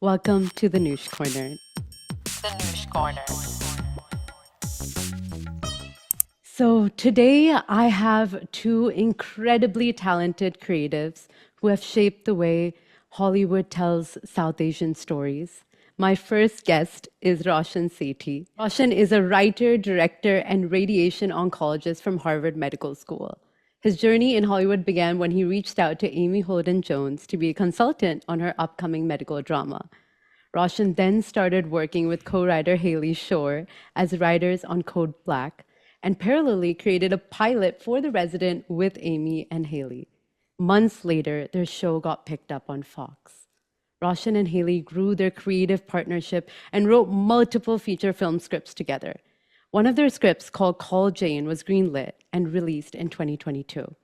Welcome to the Nush Corner. The Nush Corner. So, today I have two incredibly talented creatives who have shaped the way Hollywood tells South Asian stories. My first guest is Roshan Sethi. Roshan is a writer, director, and radiation oncologist from Harvard Medical School. His journey in Hollywood began when he reached out to Amy Holden Jones to be a consultant on her upcoming medical drama. Roshan then started working with co-writer Haley Shore as writers on Code Black, and parallelly created a pilot for The Resident with Amy and Haley. Months later, their show got picked up on Fox. Roshan and Haley grew their creative partnership and wrote multiple feature film scripts together. One of their scripts, called Call Jane, was greenlit and released in 2022.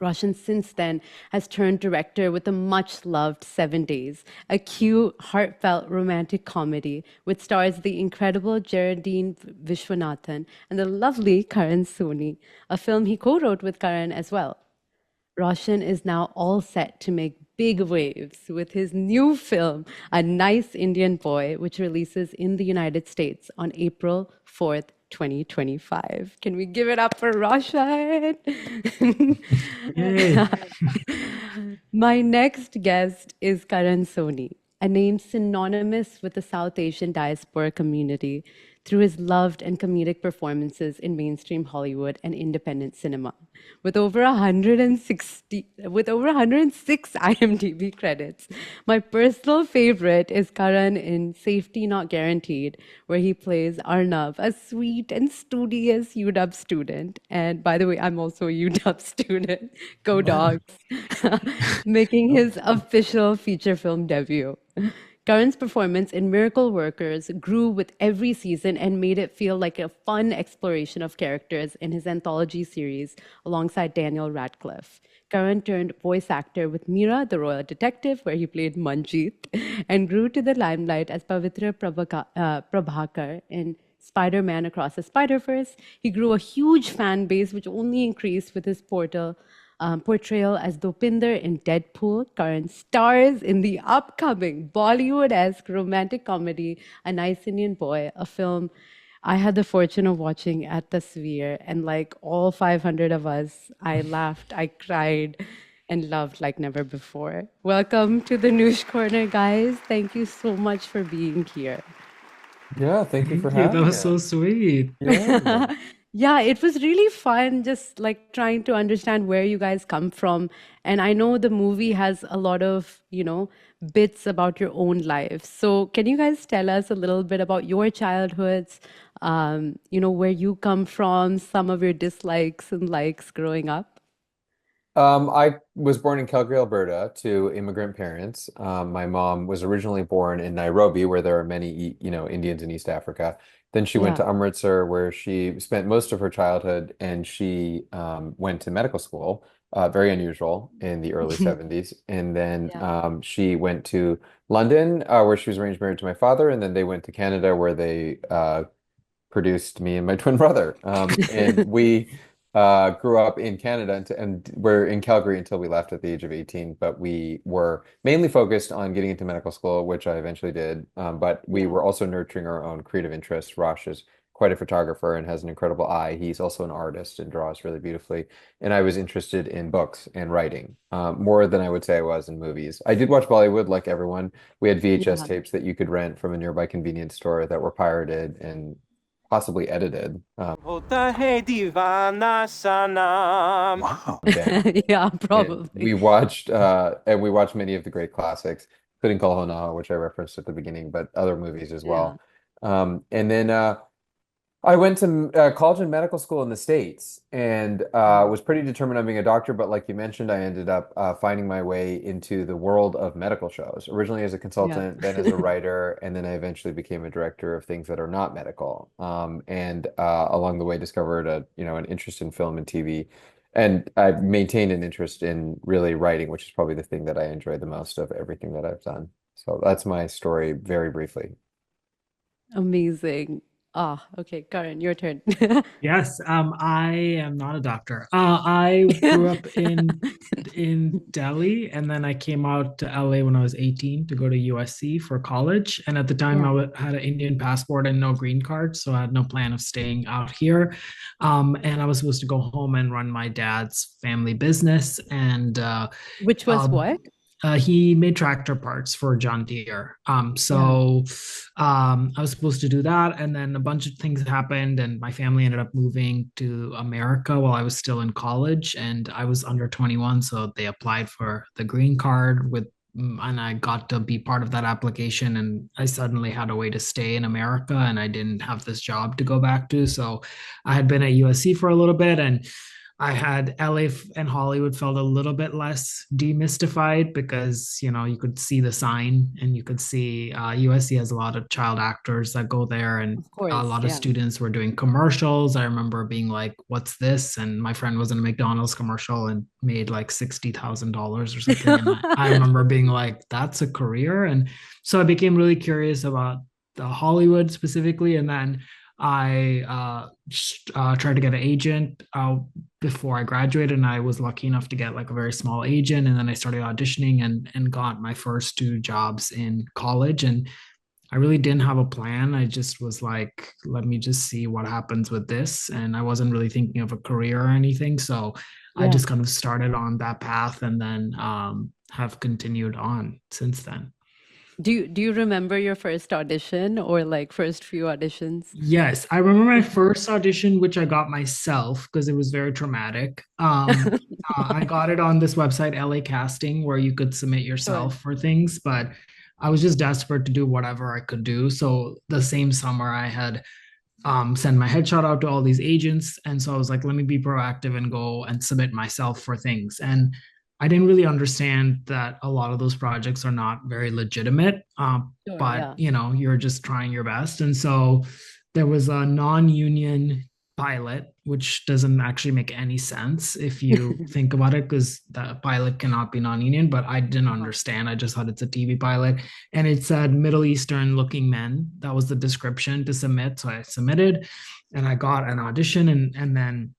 Roshan since then has turned director with the much loved 7 Days, a cute, heartfelt romantic comedy which stars the incredible Geraldine Vishwanathan and the lovely Karan Soni, a film he co wrote with Karan as well. Roshan is now all set to make big waves with his new film, A Nice Indian Boy, which releases in the United States on April 4th, 2025. Can we give it up for Roshan? Yay. My next guest is Karan Soni, a name synonymous with the South Asian diaspora community through his loved and comedic performances in mainstream Hollywood and independent cinema. With over 106 IMDb credits, my personal favorite is Karan in Safety Not Guaranteed, where he plays Arnav, a sweet and studious UW student. And by the way, I'm also a UW student. Go Wow. Dogs! Making his official feature film debut. Karan's performance in Miracle Workers grew with every season and made it feel like a fun exploration of characters in his anthology series alongside Daniel Radcliffe. Karan turned voice actor with Meera, the Royal Detective, where he played Manjeet, and grew to the limelight as Pavitra Prabhakar in Spider-Man Across the Spider-Verse. He grew a huge fan base, which only increased with his portrayal as Dopinder in Deadpool. Karan stars in the upcoming Bollywood-esque romantic comedy, A Nice Indian Boy, a film I had the fortune of watching at Tasveer. And like all 500 of us, I laughed, I cried, and loved like never before. Welcome to the Noosh Corner, guys. Thank you so much for being here. Yeah, thank you for Thank you. That having was so us. sweet. Yeah. Yeah, it was really fun just like trying to understand where you guys come from. And I know the movie has a lot of, bits about your own life. So can you guys tell us a little bit about your childhoods, where you come from, some of your dislikes and likes growing up? I was born in Calgary, Alberta, to immigrant parents. My mom was originally born in Nairobi, where there are many, Indians in East Africa. Then she went Yeah. to Amritsar, where she spent most of her childhood, and she went to medical school, very unusual in the early 70s. And then Yeah. she went to London, where she was arranged married to my father, and then they went to Canada, where they produced me and my twin brother. And we grew up in Canada and we're in Calgary until we left at the age of 18. But we were mainly focused on getting into medical school, which I eventually did. But we Yeah. were also nurturing our own creative interests. Rosh is quite a photographer and has an incredible eye. He's also an artist and draws really beautifully. And I was interested in books and writing more than I would say I was in movies. I did watch Bollywood like everyone. We had VHS Yeah. tapes that you could rent from a nearby convenience store that were pirated and possibly edited. होता है दीवाना सा नाम Wow. Down. Yeah, And probably. we watched many of the great classics, including Kal Ho Naa, which I referenced at the beginning, but other movies as Yeah. well. And then I went to college and medical school in the States and was pretty determined on being a doctor. But like you mentioned, I ended up finding my way into the world of medical shows, originally as a Yeah. consultant, then as a writer, and then I eventually became a director of things that are not medical. And along the way, discovered an interest in film and TV. And I've maintained an interest in really writing, which is probably the thing that I enjoy the most of everything that I've done. So that's my story very briefly. Amazing. Ah, okay, Karan, your turn. Yes, I am not a doctor. I grew up in Delhi, and then I came out to LA when I was 18 to go to USC for college. And at the time, Yeah. had an Indian passport and no green card, so I had no plan of staying out here. And I was supposed to go home and run my dad's family business, and Which was um, what? he made tractor parts for John Deere. Yeah. I was supposed to do that, and then a bunch of things happened, and my family ended up moving to America while I was still in college, and I was under 21, so they applied for the green card and I got to be part of that application, and I suddenly had a way to stay in America, and I didn't have this job to go back to, so I had been at USC for a little bit, and I had LA and Hollywood felt a little bit less demystified because, you could see the sign and you could see USC has a lot of child actors that go there, and Of a course. lot of Yeah. students were doing commercials. I remember being like, what's this? And my friend was in a McDonald's commercial and made like $60,000 or something. And I remember being like, that's a career. And so I became really curious about the Hollywood specifically. And then I tried to get an agent before I graduated, and I was lucky enough to get like a very small agent. And then I started auditioning and got my first two jobs in college. And I really didn't have a plan. I just was like, let me just see what happens with this. And I wasn't really thinking of a career or anything. So I Yeah. just kind of started on that path and then have continued on since then. Do you remember your first audition or like first few auditions? Yes, I remember my first audition, which I got myself because it was very traumatic. I got it on this website, LA Casting, where you could submit Sure. yourself for things, but I was just desperate to do whatever I could do. So the same summer, I had send my headshot out to all these agents. And so I was like, let me be proactive and go and submit myself for things. And I didn't really understand that a lot of those projects are not very legitimate, Sure. but Yeah. you're just trying your best. And so there was a non-union pilot, which doesn't actually make any sense if you think about it, because the pilot cannot be non-union. But I didn't Uh-huh. understand. I just thought it's a TV pilot, and it said Middle Eastern looking men. That was the description to submit. So I submitted and I got an audition, and then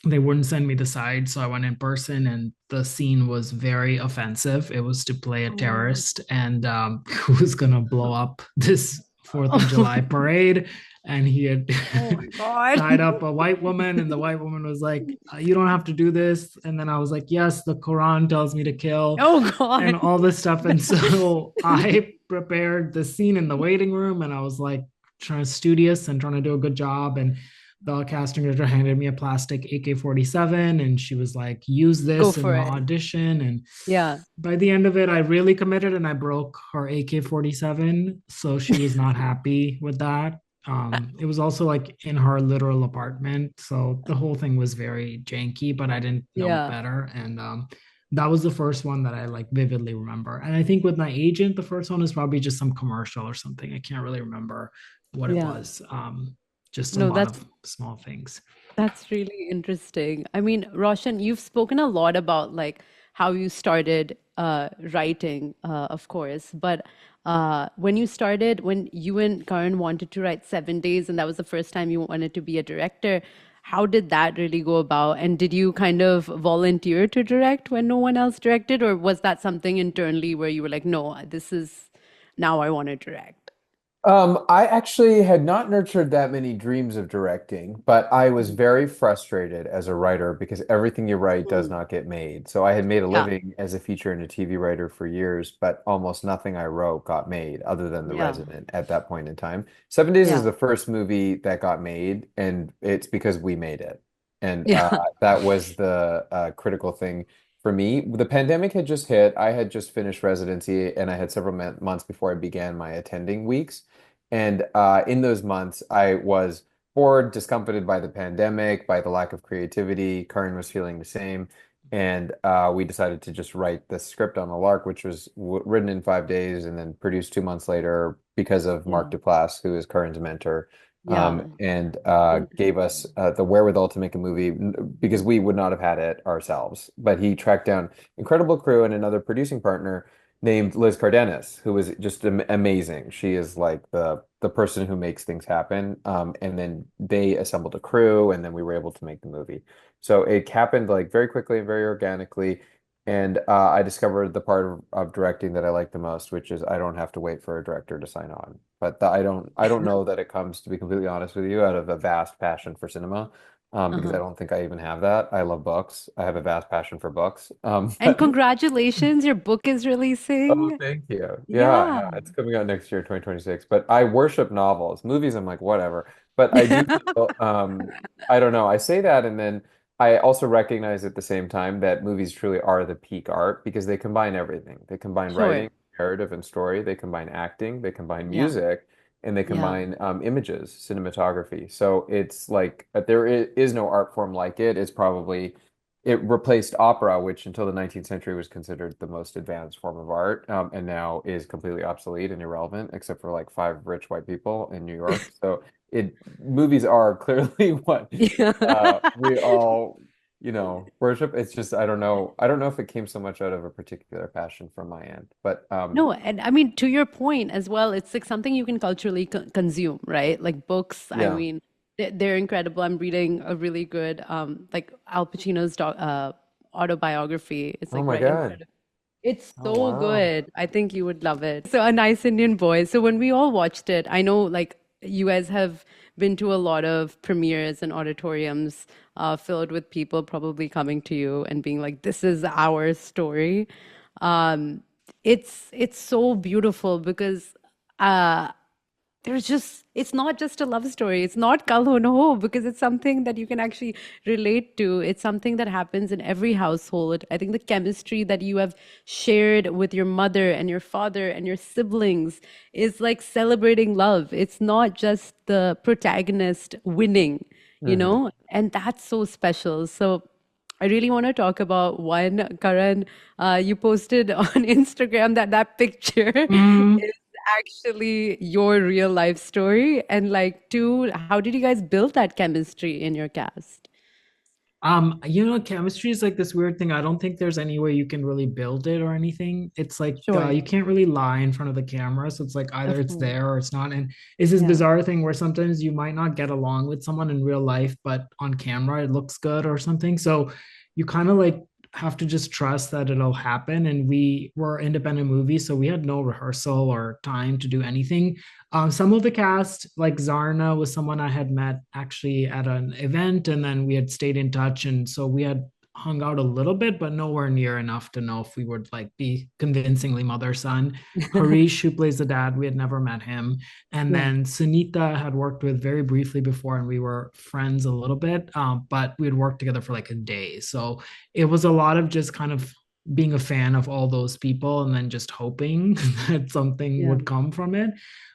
they wouldn't send me the side. So I went in person, and the scene was very offensive. It was to play a Oh. terrorist, and who was going to blow up this 4th of July parade. And he had Oh my God. tied up a white woman, and the white woman was like, you don't have to do this. And then I was like, yes, the Quran tells me to kill, Oh and God. all this stuff. And so I prepared the scene in the waiting room, and I was like trying to studious and trying to do a good job. And the casting director handed me a plastic AK-47, and she was like, use Go this in for the it. audition. And Yeah. by the end of it, I really committed, and I broke her AK-47. So she was not happy with that. It was also like in her literal apartment. So the whole thing was very janky, but I didn't know Yeah. better. And that was the first one that I like vividly remember. And I think with my agent, the first one is probably just some commercial or something. I can't really remember what it Yeah. was. Just a No, lot that's of small things. That's really interesting. I mean, Roshan, you've spoken a lot about like how you started writing, of course, but when you started, when you and Karan wanted to write 7 Days, and that was the first time you wanted to be a director, how did that really go about? And did you kind of volunteer to direct when no one else directed, or was that something internally where you were like, no, this is now I want to direct? I actually had not nurtured that many dreams of directing, but I was very frustrated as a writer because everything you write does Mm. not get made. So I had made a Yeah, living as a feature and a TV writer for years, but almost nothing I wrote got made other than The yeah, Resident at that point in time. 7 Days is yeah, the first movie that got made, and it's because we made it. And yeah, that was the critical thing for me. The pandemic had just hit. I had just finished residency, and I had several months before I began my attending weeks. And in those months, I was bored, discomfited by the pandemic, by the lack of creativity. Karin was feeling the same. And we decided to just write the script on a lark, which was written in 5 days and then produced 2 months later because of Mark yeah, Duplass, who is Karin's mentor, yeah. and Mm. gave us the wherewithal to make a movie because we would not have had it ourselves. But he tracked down incredible crew and another producing partner named Liz Cardenas, who was just amazing. She is like the person who makes things happen. And then they assembled a crew, and then we were able to make the movie. So it happened like very quickly and very organically. And I discovered the part of directing that I like the most, which is I don't have to wait for a director to sign on. But I don't know that it comes, to be completely honest with you, out of a vast passion for cinema. Because I Uh-huh. don't think I even have that. I love books. I have a vast passion for books. And congratulations, your book is Oh, releasing. thank you. Yeah, Yeah. yeah, it's coming out next year, 2026. But I worship novels. Movies, I'm like, whatever. But I do feel, I don't know. I say that, and then I also recognize at the same time that movies truly are the peak art because they combine everything. They combine Sure. writing, narrative, and story. They combine acting, they combine Yeah. music, and they Yeah. combine images, cinematography. So it's like there is no art form like it. It's probably it replaced opera, which until the 19th century was considered the most advanced form of art, and now is completely obsolete and irrelevant, except for like five rich white people in New York. So it movies are clearly what Yeah. we all, worship. It's just I don't know. I don't know if it came so much out of a particular passion from my end, but No, and I mean, to your point as well, it's like something you can culturally consume, right? Like books, I yeah. mean, they're incredible. I'm reading a really good, like Al Pacino's autobiography. It's Oh like my right in God. front of. It's Oh so wow. good. I think you would love it. So, A Nice Indian Boy. So, when we all watched it, I know like you guys have been to a lot of premieres and auditoriums filled with people probably coming to you and being like, this is our story. Um, it's so beautiful because uh, there's just it's not just a love story. It's not kal ho no ho because it's something that you can actually relate to. It's something that happens in every household. I think the chemistry that you have shared with your mother and your father and your siblings is like celebrating love. It's not just the protagonist winning, Hmm. and that's so special. So I really want to talk about one, Karan. You posted on Instagram that picture Mm. is actually your real life story. And like, two, how did you guys build that chemistry in your cast? Chemistry is like this weird thing. I don't think there's any way you can really build it or anything. It's like Sure, you can't really lie in front of the camera. So it's like either of it's course. there or it's not. And it's this Yeah. bizarre thing where sometimes you might not get along with someone in real life, but on camera it looks good or something. So you kind of like have to just trust that it'll happen. And we were independent movies, so we had no rehearsal or time to do anything. Some of the cast, like Zarna, was someone I had met actually at an event, and then we had stayed in touch, and so we had hung out a little bit, but nowhere near enough to know if we would like be convincingly mother son. Harish, who plays the dad, we had never met him, and Yeah. then Sunita had worked with very briefly before, and we were friends a little bit, but we had worked together for like a day, so it was a lot of just kind of being a fan of all those people and then just hoping that something Yeah. would come from it.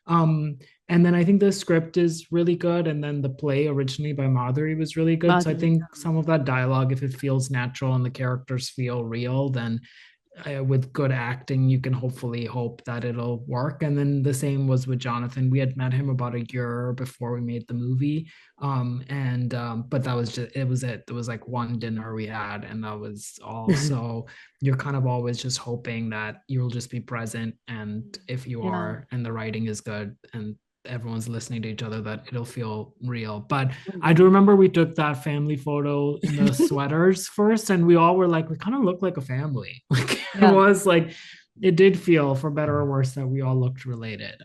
Um, and then I think the script is really good. And then the play originally by Madhuri was really good. So I Madhuri. think some of that dialogue, if it feels natural and the characters feel real, then with good acting, you can hopefully hope that it'll work. And then the same was with Jonathan. We had met him about a year before we made the movie. And but that was just it was it. There was like one dinner we had, and that was all. So you're kind of always just hoping that you'll just be present. And if you Yeah. are, and the writing is good and everyone's listening to each other, that it'll feel real. But I do Mhm. remember we took that family photo in the sweaters first, and we all were like, we kind of look like a family. Like it Yeah. was like it did feel, for better or worse, that we all looked related.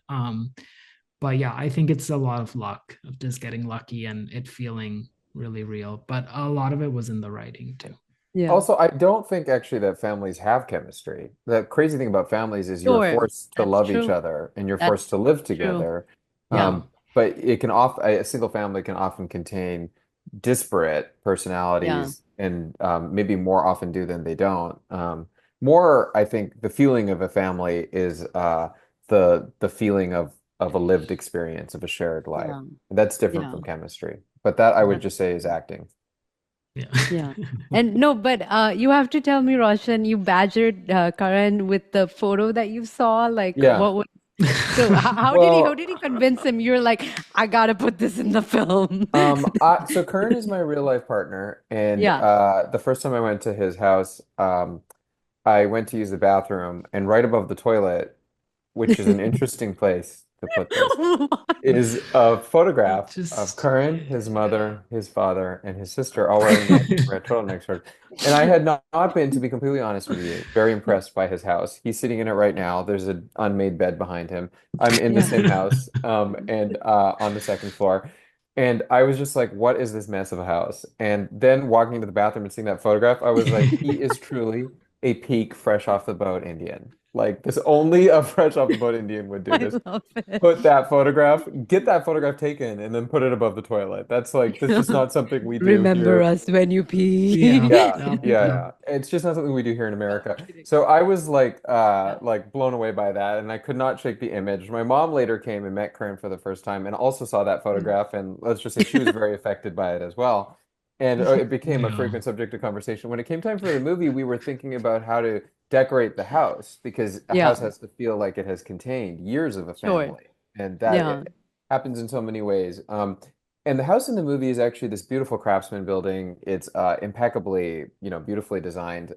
But yeah, I think it's a lot of luck of just getting lucky and it feeling really real. But a lot of it was in the writing too. Yeah. Also, I don't think actually that families have chemistry. The crazy thing about families is you're Sure. forced to That's love each true. other and you're forced That's to live true. together. Yeah. But it can often a single family can often contain disparate Yeah. personalities and maybe more often do than they don't. More, I think the feeling of a family is the feeling of a lived experience of a shared life. Yeah. That's different Yeah. from chemistry. But that I would That's just say is true. acting. Yeah. Yeah. And no, but you have to tell me, Roshan, you badgered Karan with the photo that you saw. Like, Yeah. what was so? How did he Well, convince him? You're like, I gotta put this in the film. so Kern is my real life partner, and Yeah. the first time I went to his house, I went to use the bathroom, and right above the toilet, which is an interesting place to put this, is a It photograph of just Karan, his mother, his father, and his sister all wearing matching red turtleneck shirts. And I had not been, to be completely honest with you, very impressed by his house. He's sitting in it right now. There's an unmade bed behind him. I'm in the Yeah. same house, and on the second floor. And I was just like, what is this mess of a house? And then walking into the bathroom and seeing that photograph, I was like, he is truly a peak fresh off the boat Indian. Like this only a fresh off the boat Indian would do I this. love it. Put that photograph, get that photograph taken, and then put it above the toilet. That's like that's just not something we do Remember here. us when you pee. yeah, Yeah, yeah, yeah, yeah. yeah. It's just not something we do here in America. Kidding. So I was Yeah. like blown away by that, and I could not shake the image. My mom later came and met Karen for the first time and also saw that photograph, and let's just say she was very affected by it as well. And it became a Yeah. frequent subject of conversation. When it came time for the movie, we were thinking about how to decorate the house because a house Yeah. has to feel like it has contained years of a Sure. family, and that Yeah. it happens in so many ways. And the house in the movie is actually this beautiful craftsman building. It's impeccably, beautifully designed.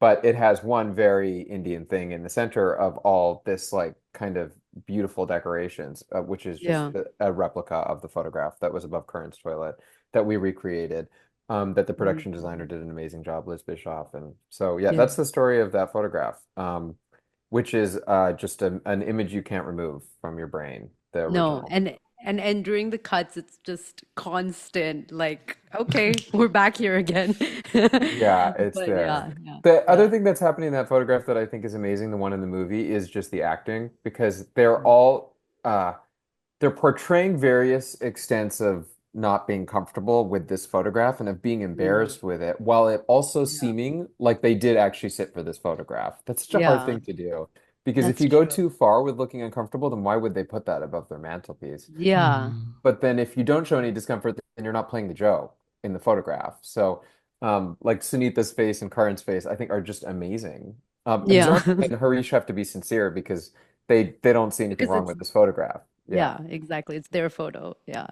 But it has one very Indian thing in the center of all this like kind of beautiful decorations, which is just Yeah. a replica of the photograph that was above Current's toilet that we recreated. That the Mm. production designer did an amazing job, Liz Bischoff. And so, yeah, Yeah. that's the story of that photograph, which is just an image you can't remove from your brain, the No, original. and during the cuts, it's just constant. Like, okay, we're back here again. Yeah, it's But there. yeah, yeah, The other yeah. thing that's happening in that photograph that I think is amazing, the one in the movie, is just the acting because they're Mm. all they're portraying various extents of not being comfortable with this photograph and of being Mm. embarrassed with it, while it also Yeah, seeming like they did actually sit for this photograph. That's such a hard yeah, thing to do because if that's you go true. too far with looking uncomfortable, then why would they put that above their mantelpiece? Yeah, Mm. But then if you don't show any discomfort, then you're not playing the joke in the photograph. So, like Sunita's face and Karan's face, I think are just amazing. And yeah. Zarna and Harish have to be sincere because they don't see anything Because wrong it's with this photograph. Yeah. yeah, exactly. It's their photo. Yeah.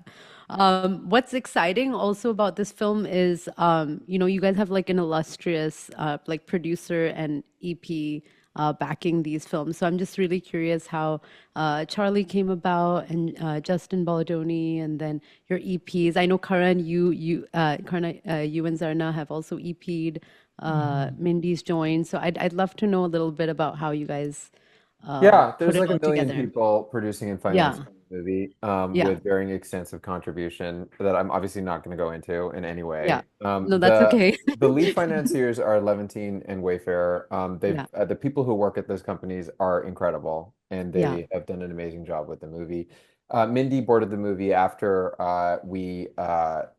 What's exciting also about this film is, you guys have like an illustrious like producer and EP backing these films. So I'm just really curious how Charlie came about and Justin Baldoni and then your EPs. I know Karan, you and Zarna have also EP'd. Mhm. Mindy's joined. So I'd love to know a little bit about how you guys Yeah, put there's it like a all million together. people producing and financing Yeah. the movie Yeah. with varying extensive contribution that I'm obviously not going to go into in any Yeah. way. No, that's okay. The lead financiers are Levantine and Wayfair. Yeah. The people who work at those companies are incredible, and Yeah. they have done an amazing job with the movie. Mindy boarded the movie after we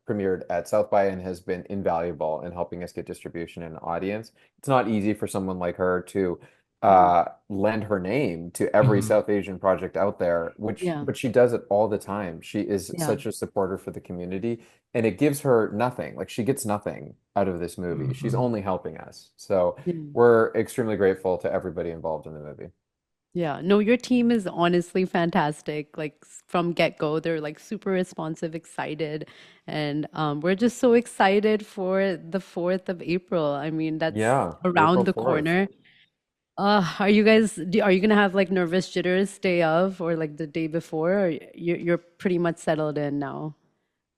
premiered at South by and has been invaluable in helping us get distribution and audience. It's not easy for someone like her to Mm. lend her name to every Mhm. South Asian project out there, which Yeah. but she does it all the time. She is Yeah. such a supporter for the community, and it gives her nothing. Like she gets nothing out of this movie. She's Mhm. only helping us. So Yeah. we're extremely grateful to everybody involved in the movie. Yeah. No, your team is honestly fantastic. Like from get-go, they're like super responsive, excited, and we're just so excited for the 4th of April. I mean, that's Yeah, around April the 4th. corner. Are you gonna have like nervous jitters day of or like the day before, or you're pretty much settled in now?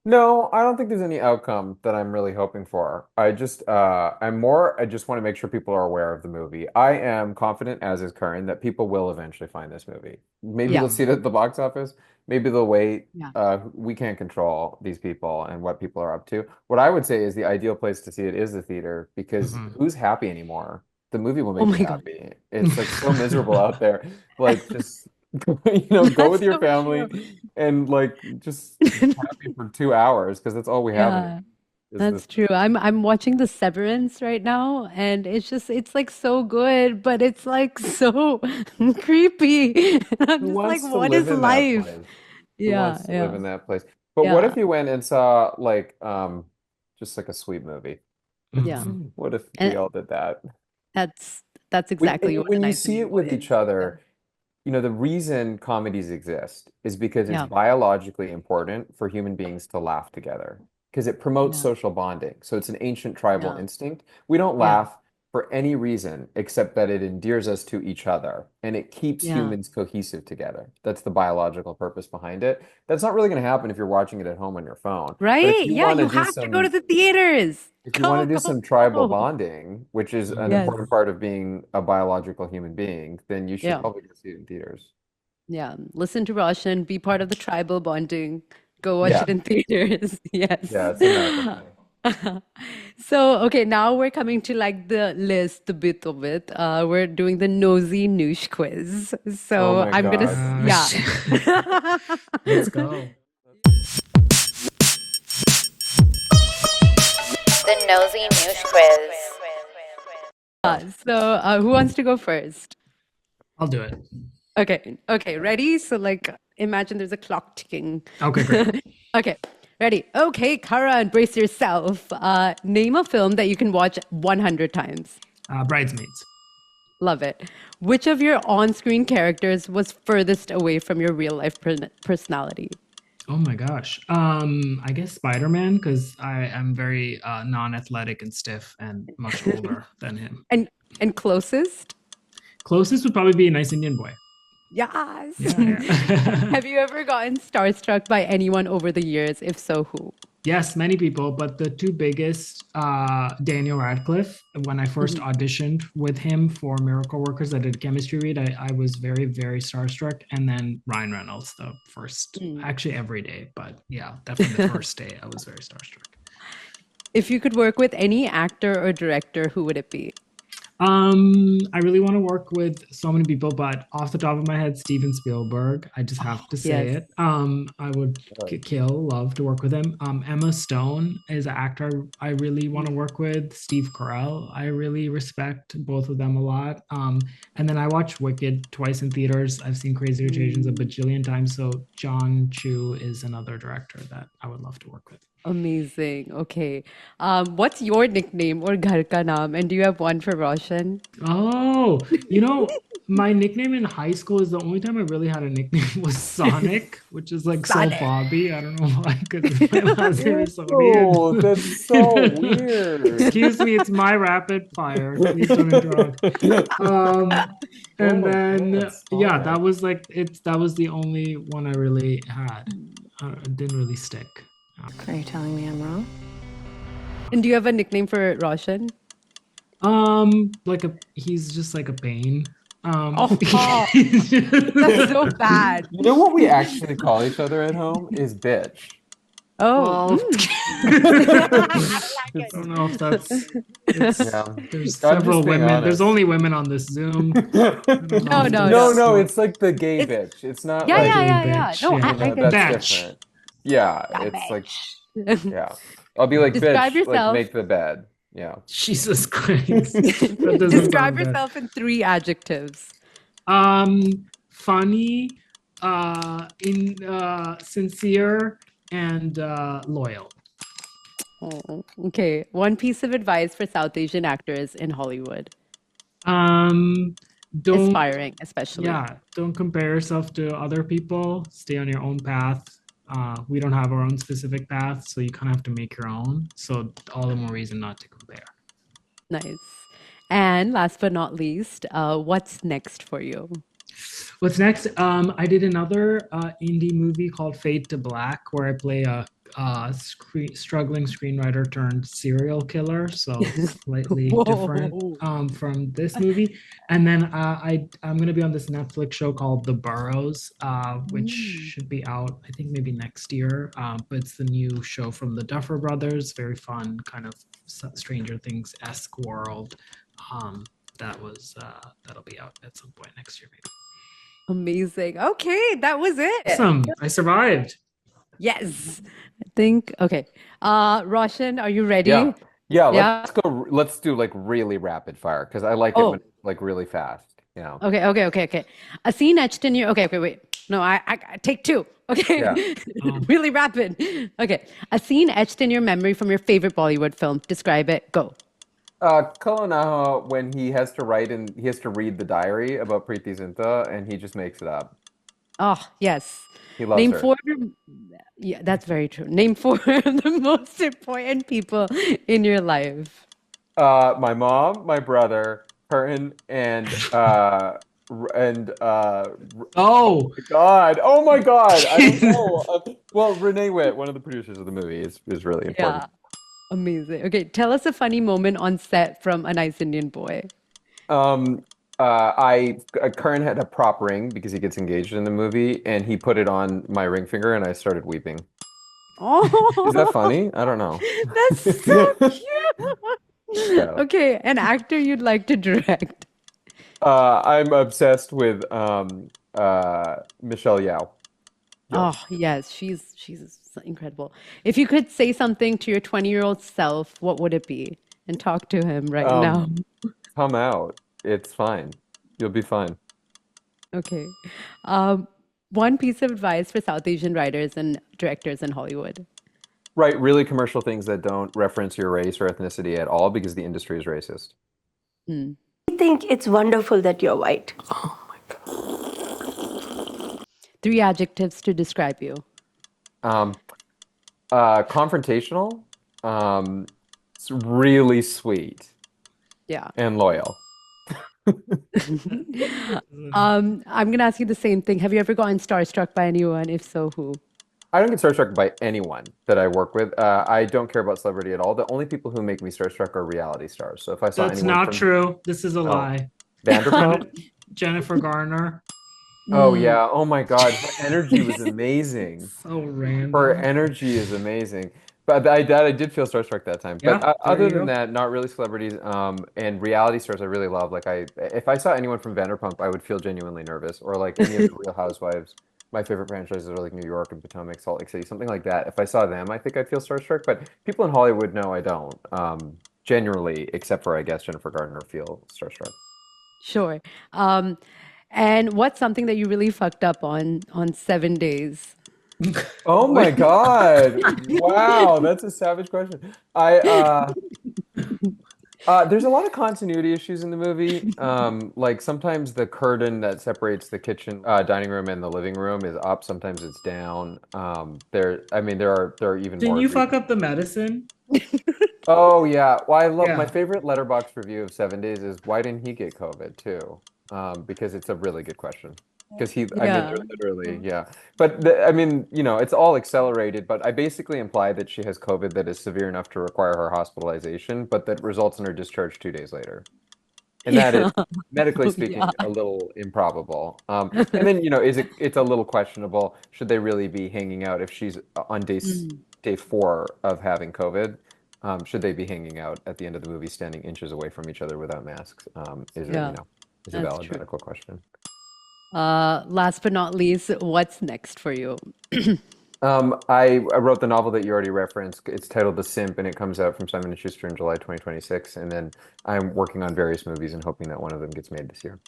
No, I don't think there's any outcome that I'm really hoping for. I just want to make sure people are aware of the movie. I am confident, as is Curran, that people will eventually find this movie. Maybe they'll Yeah. see it at the box office. Maybe they'll wait. Yeah. We can't control these people and what people are up to. What I would say is the ideal place to see it is the theater because Mhm. who's happy anymore? The movie will Oh make you my God. happy. It's like so miserable out there. Like just go with That's your so true. family and like just be happy for 2 hours because that's all we have anymore Yeah. is this. That's true. I'm watching The Severance right now, and it's like so good, but it's like so creepy. And I'm Who just like, wants to what live is in that life? place? Who Yeah, wants to live yeah, in that place? But what yeah, if you went and saw like just like a sweet movie? yeah. Mhm. What if we And all did that? that's that's exactly what a When you nice see movie it with is. each Yeah, other, the reason comedies exist is because it's yeah, biologically important for human beings to laugh together because it promotes yeah, social bonding. So it's an ancient tribal yeah, instinct. We don't yeah, laugh. for any reason except that it endears us to each other and it keeps Yeah. humans cohesive together. That's the biological purpose behind it. That's not really going to happen if you're watching it at home on your phone. But Right? Yeah, you have to go to the theaters. if you want to Go, do go, some tribal go. bonding, which is an Yes. important part of being a biological human being, then you should Yeah. probably go see it in theaters. Yeah. Listen to Roshan, be part of the tribal bonding. Go watch Yeah, it in theaters. Yes. yeah, it's a medical thing. So, okay, now we're coming to like the list, the bit of it. We're doing the nosy noosh quiz. Oh So my I'm gonna, God. yeah. Let's go. The nosy Nush quiz. Who wants to go first? I'll do it. Okay, ready? So, like, imagine there's a clock ticking. Okay, great. Okay, ready? Okay, Karan, brace yourself. Name a film that you can watch 100 times. Bridesmaids. Love it. Which of your on-screen characters was furthest away from your real-life personality? Oh my gosh. I guess Spider-Man, because I am very non-athletic and stiff and much older than him. And closest? Closest would probably be a Nice Indian Boy. Yes. Yeah. Have you ever gotten starstruck by anyone over the years? If so, who? Yes, many people, but the two biggest, Daniel Radcliffe. When I first auditioned with him for Miracle Workers, I did a chemistry read. I was very, very starstruck. And then Ryan Reynolds, the first, actually every day, but yeah, definitely the first day, I was very starstruck. If you could work with any actor or director, who would it be? I really want to work with so many people, but off the top of my head, Steven Spielberg. I just have to say yes. it. I would love to work with him. Emma Stone is an actor I really want to work with. Steve Carell, I really respect both of them a lot. And then I watched Wicked twice in theaters. I've seen Crazy Rich Asians a bajillion times. So John Chu is another director that I would love to work with. Amazing. Okay. What's your nickname or ghar ka naam? And do you have one for Roshan? Oh, my nickname in high school is the only time I really had a nickname was Sonic, which is like so Bobby. I don't know why, because my last name is Sony. Oh, that's so weird. Excuse me, it's my rapid fire. Please don't interrupt. And then yeah, that was the only one I really had. It didn't really stick. Are you telling me I'm wrong? And do you have a nickname for Roshan? He's just like a pain. That's so bad. You know what we actually call each other at home is bitch. Oh, I don't know if there's several women. Honest. There's only women on this Zoom. No, it's like the gay bitch. It's not like yeah. No, Yeah. I get that's Bitch. different. Yeah, it's like I'll be like Describe bitch, yourself. like make the bed. Yeah. Jesus Christ. That doesn't Describe sound good. yourself in 3 adjectives. Funny, sincere, and loyal. Oh, okay. One piece of advice for South Asian actors in Hollywood. Don't Aspiring, especially. Yeah, don't compare yourself to other people. Stay on your own path. We don't have our own specific path, so you kind of have to make your own. So all the more reason not to compare. Nice. And last but not least, what's next for you? What's next? I did another indie movie called Fade to Black, where I play a struggling screenwriter turned serial killer, so slightly different from this movie. And then I'm going to be on this Netflix show called The Burrows, which should be out, I think, maybe next year. But it's the new show from the Duffer Brothers, very fun, kind of Stranger Things-esque world. That'll be out at some point next year, maybe. Amazing. Okay, that was it. Awesome. I survived. Yes. I think, okay. Roshan, are you ready? Yeah, let's do like really rapid fire because I like it when it's like really fast. Yeah. Okay. A scene etched in your, okay, wait. No, I take 2. Okay. Yeah. Really rapid. Okay. A scene etched in your memory from your favorite Bollywood film. Describe it. Go. Kalanaha, when he has to write and he has to read the diary about Preeti Zinta and he just makes it up. Oh, yes. He loves her. 4. Yeah, that's very true. Name 4 of the most important people in your life. My mom, my brother, Curtin, Oh, God. Oh my God. I don't Jesus. know. Well, Renee Witt, one of the producers of the movie, is really important. Yeah, amazing. Okay, tell us a funny moment on set from A Nice Indian Boy. Um, Curran had a prop ring because he gets engaged in the movie, and he put it on my ring finger, and I started weeping. Is that Oh, funny? I don't know. that's so cute. Yeah. Okay, an actor you'd like to direct. I'm obsessed with Michelle Yao. Yo. Oh, yes, she's incredible. If you could say something to your 20-year-old self, what would it be? And talk to him right now. Um, Come out. It's fine. You'll be fine. Okay. Um, One piece of advice for South Asian writers and directors in Hollywood. Write really commercial things that don't reference your race or ethnicity at all because the industry is racist. Hmm. I think it's wonderful that you're white. 3 adjectives to describe you. Um, Confrontational, it's really sweet Yeah. and loyal. I'm gonna ask you the same thing. Have you ever gotten starstruck by anyone? If so, who? I don't get starstruck by anyone that I work with. I don't care about celebrity at all. The only people who make me starstruck are reality stars. So if I saw That's anyone not from true. This is a lie. Vanderpump, Jennifer Garner. oh Mm, yeah, oh my God, her energy was amazing. So Her random. energy is amazing. But I did feel starstruck that time. But Yeah, there other you than go. that, not really celebrities. And reality stars, I really love. Like if I saw anyone from Vanderpump, I would feel genuinely nervous. Or like any of the Real Housewives. My favorite franchises are like New York and Potomac, Salt Lake City, something like that. If I saw them, I think I'd feel starstruck. But people in Hollywood, no, I don't. Generally, except for I guess Jennifer Gardner, feel starstruck. sure. And what's something that you really fucked up on 7 days? Oh my God! Wow, that's a savage question. There's a lot of continuity issues in the movie. Like sometimes the curtain that separates the kitchen, dining room and the living room is up. Sometimes it's down. I mean, there are even Didn't more you fuck egregious. up the medicine? Oh yeah. Well, I love my Yeah. favorite letterbox review of 7 days is why didn't he get COVID too? Because it's a really good question. Because I mean, Yeah. they're literally, yeah. But I mean, it's all accelerated. But I basically imply that she has COVID that is severe enough to require her hospitalization, but that results in her discharge 2 days later. And that is, Yeah. medically Yeah. speaking, a little improbable. And then, it's a little questionable. Should they really be hanging out if she's on Mm, day 4 of having COVID? Should they be hanging out at the end of the movie, standing inches away from each other without masks? yeah, Is a that's valid true. medical question. Last but not least, what's next for you? I wrote the novel that you already referenced. It's titled The Simp, and it comes out from Simon & Schuster in July 2026. And then I'm working on various movies and hoping that one of them gets made this year.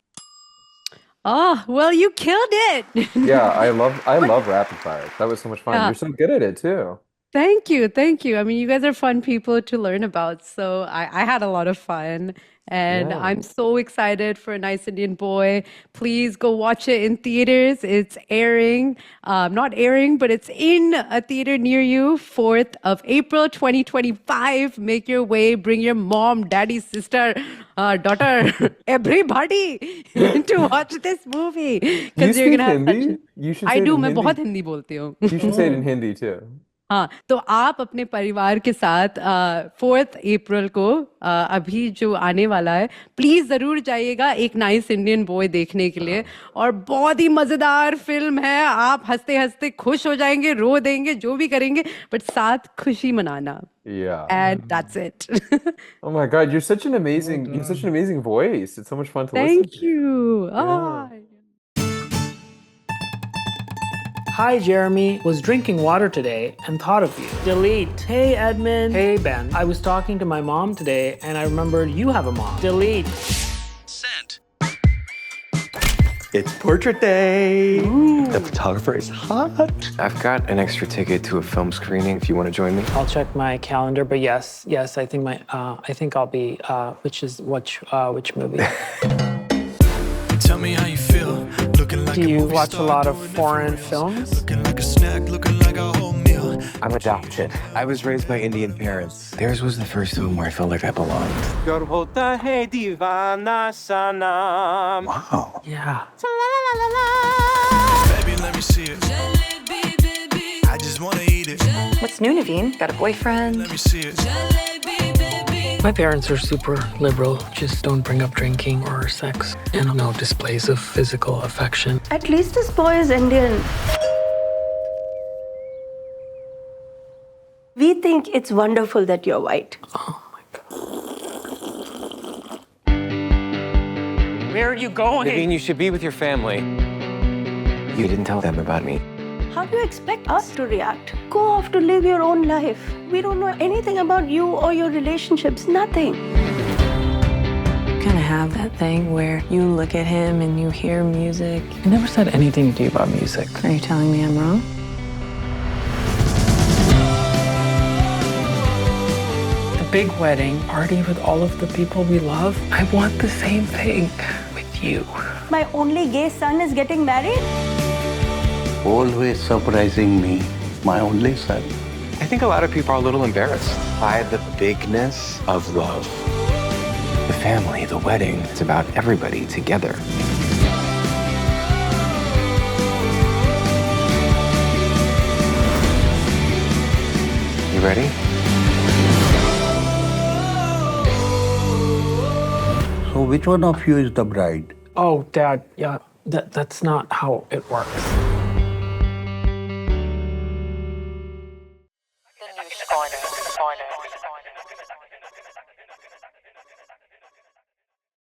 Oh, well, you killed it. Yeah, I love rapid fire. That was so much fun. Yeah. You're so good at it too. Thank you. Thank you. I mean, you guys are fun people to learn about. So I had a lot of fun. And Yeah. I'm so excited for A Nice Indian Boy. Please go watch it in theaters. It's airing, not airing, but it's in a theater near you, 4th of April, 2025. Make your way, bring your mom, daddy, sister, daughter, everybody to watch this movie Do you because you're speak gonna have such Hindi? a... You should I say it do, in मैं बहुत Hindi. Hindi बोलती हूँ. You should say it in Hindi too. हाँ तो आप अपने परिवार के साथ 4th अप्रैल को अभी जो आने वाला है प्लीज जरूर जाइएगा एक नाइस इंडियन बॉय देखने के लिए और बहुत ही मजेदार फिल्म है आप हंसते हंसते खुश हो जाएंगे रो देंगे जो भी करेंगे बट साथ खुशी मनाना Yeah. and that's it. Oh my God, Well you have such an done. amazing voice. It's so much fun to listen Thank to. you. Yeah. Hi, Jeremy. Was drinking water today and thought of you. Delete. Hey, Edmund. Hey, Ben. I was talking to my mom today and I remembered you have a mom. Delete. Sent. It's portrait day. The photographer is hot. I've got an extra ticket to a film screening if you want to join me. I'll check my calendar, but yes, I think I think I'll be. Which movie? Tell me how you feel. Looking like Do a you movie watch a star lot of doing it for foreign real. films? Looking like a snack, looking like a whole meal. I'm adopted. I was raised by Indian parents. Theirs was the first home where I felt like I belonged. Wow. Yeah. Baby, let me see it. I just wanna eat it. What's new, Naveen? Got a boyfriend? Let me see it. My parents are super liberal. Just don't bring up drinking or sex. And no displays of physical affection. At least this boy is Indian. We think it's wonderful that you're white. Oh my God. Where are you going? Naveen, you should be with your family. You didn't tell them about me. How do you expect us to react? Go off to live your own life. We don't know anything about you or your relationships, nothing. Kind of have that thing where you look at him and you hear music. I never said anything to you about music. Are you telling me I'm wrong? The big wedding party with all of the people we love. I want the same thing with you. My only gay son is getting married? Always surprising me, my only son. I think a lot of people are a little embarrassed by the bigness of love. The family, the wedding, it's about everybody together. You ready? So which one of you is the bride? Oh, Dad, yeah, that's not how it works. The Nush Corner.